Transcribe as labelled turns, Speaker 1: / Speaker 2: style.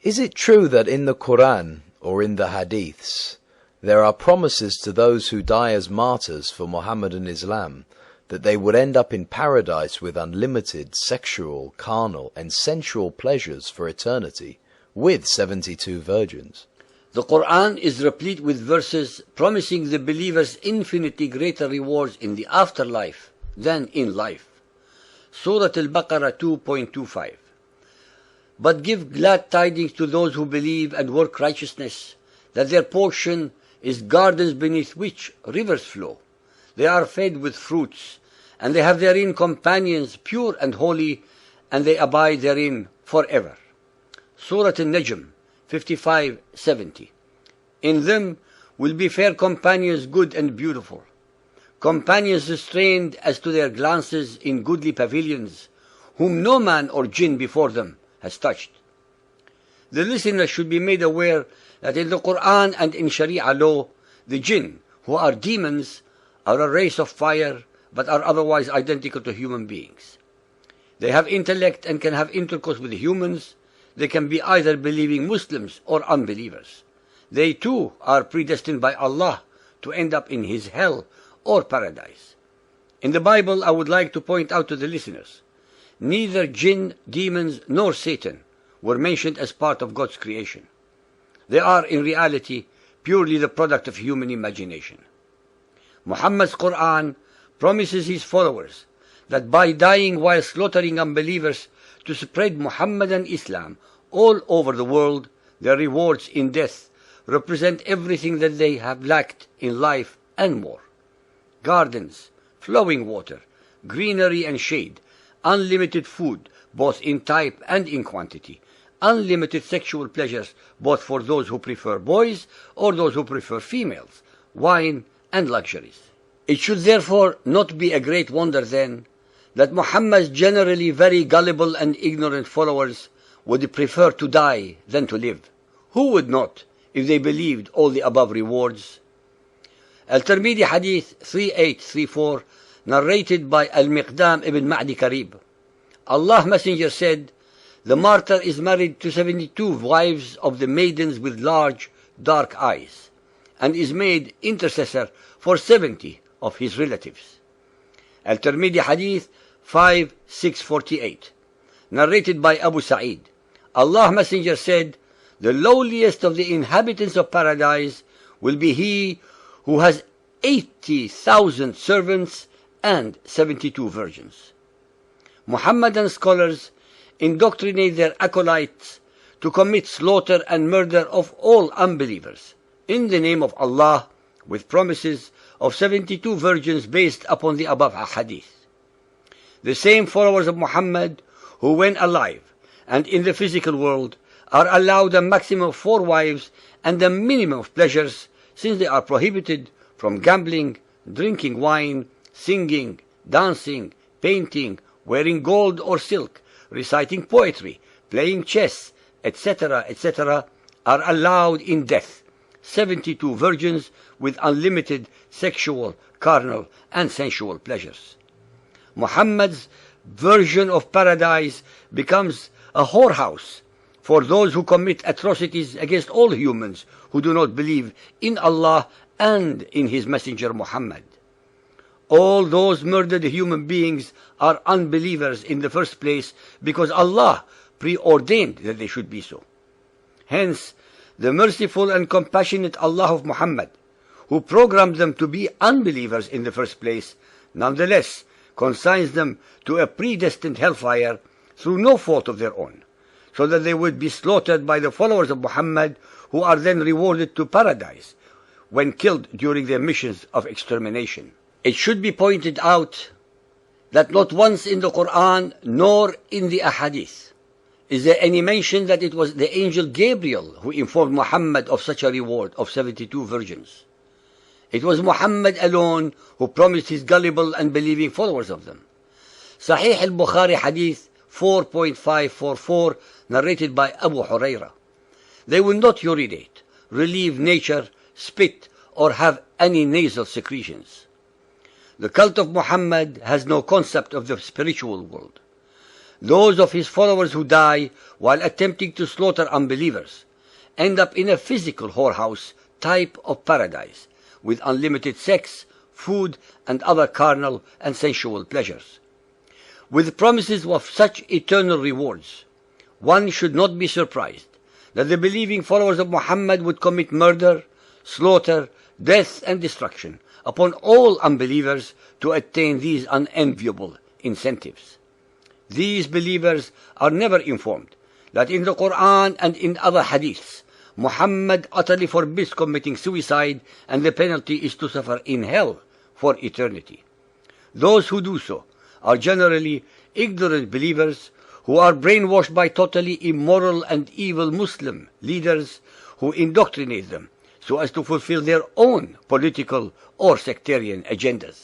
Speaker 1: Is it true that in the Quran or in the Hadiths there are promises to those who die as martyrs for Muhammadan Islam that they would end up in paradise with unlimited sexual, carnal and sensual pleasures for eternity, with 72 virgins?
Speaker 2: The Quran is replete with verses promising the believers infinitely greater rewards in the afterlife than in life. Surah Al-Baqarah 2.25. But give glad tidings to those who believe and work righteousness, that their portion is gardens beneath which rivers flow. They are fed with fruits, and they have therein companions pure and holy, and they abide therein forever. Surah An-Najm 55:70. In them will be fair companions, good and beautiful, companions restrained as to their glances in goodly pavilions, whom no man or jinn before them has touched. The listener should be made aware that in the Quran and in Sharia law, the jinn, who are demons, are a race of fire, but are otherwise identical to human beings. They have intellect and can have intercourse with humans. They can be either believing Muslims or unbelievers. They too are predestined by Allah to end up in His hell or paradise. In the Bible, I would like to point out to the listeners, neither jinn, demons, nor Satan were mentioned as part of God's creation. They are in reality purely the product of human imagination. Muhammad's Quran promises his followers that by dying while slaughtering unbelievers to spread Muhammadan Islam all over the world, their rewards in death represent everything that they have lacked in life and more. Gardens, flowing water, greenery and shade, unlimited food, both in type and in quantity, unlimited sexual pleasures, both for those who prefer boys or those who prefer females, wine and luxuries. It should therefore not be a great wonder then that Muhammad's generally very gullible and ignorant followers would prefer to die than to live. Who would not, if they believed all the above rewards? Al-Tirmidhi Hadith 3834, narrated by Al-Miqdam ibn Ma'di Karib. Allah's Messenger said, the martyr is married to 72 wives of the maidens with large, dark eyes, and is made intercessor for 70 of his relatives. Al-Tirmidhi Hadith 5648, narrated by Abu Sa'id. Allah's Messenger said, the lowliest of the inhabitants of paradise will be he who has 80,000 servants and 72 virgins. Muhammadan scholars indoctrinate their acolytes to commit slaughter and murder of all unbelievers in the name of Allah, with promises of 72 virgins based upon the above hadith. The same followers of Muhammad who, when alive and in the physical world, are allowed a maximum of 4 wives and a minimum of pleasures, since they are prohibited from gambling, drinking wine, singing, dancing, painting, wearing gold or silk, reciting poetry, playing chess, etc., etc., are allowed in death 72 virgins with unlimited sexual, carnal, and sensual pleasures. Muhammad's version of paradise becomes a whorehouse for those who commit atrocities against all humans who do not believe in Allah and in His Messenger Muhammad. All those murdered human beings are unbelievers in the first place because Allah preordained that they should be so. Hence, the merciful and compassionate Allah of Muhammad, who programmed them to be unbelievers in the first place, nonetheless consigns them to a predestined hellfire through no fault of their own, so that they would be slaughtered by the followers of Muhammad, who are then rewarded to paradise when killed during their missions of extermination. It should be pointed out that not once in the Quran nor in the Ahadith is there any mention that it was the angel Gabriel who informed Muhammad of such a reward of 72 virgins. It was Muhammad alone who promised his gullible and believing followers of them. Sahih al-Bukhari Hadith 4.544, narrated by Abu Huraira. They will not urinate, relieve nature, spit, or have any nasal secretions. The cult of Muhammad has no concept of the spiritual world. those of his followers who die while attempting to slaughter unbelievers end up in a physical whorehouse type of paradise, with unlimited sex, food, and other carnal and sensual pleasures. With promises of such eternal rewards, one should not be surprised that the believing followers of Muhammad would commit murder, slaughter, death, and destruction upon all unbelievers to attain these unenviable incentives. These believers are never informed that in the Quran and in other hadiths, Muhammad utterly forbids committing suicide, and the penalty is to suffer in hell for eternity. Those who do so are generally ignorant believers who are brainwashed by totally immoral and evil Muslim leaders who indoctrinate them so as to fulfill their own political or sectarian agendas.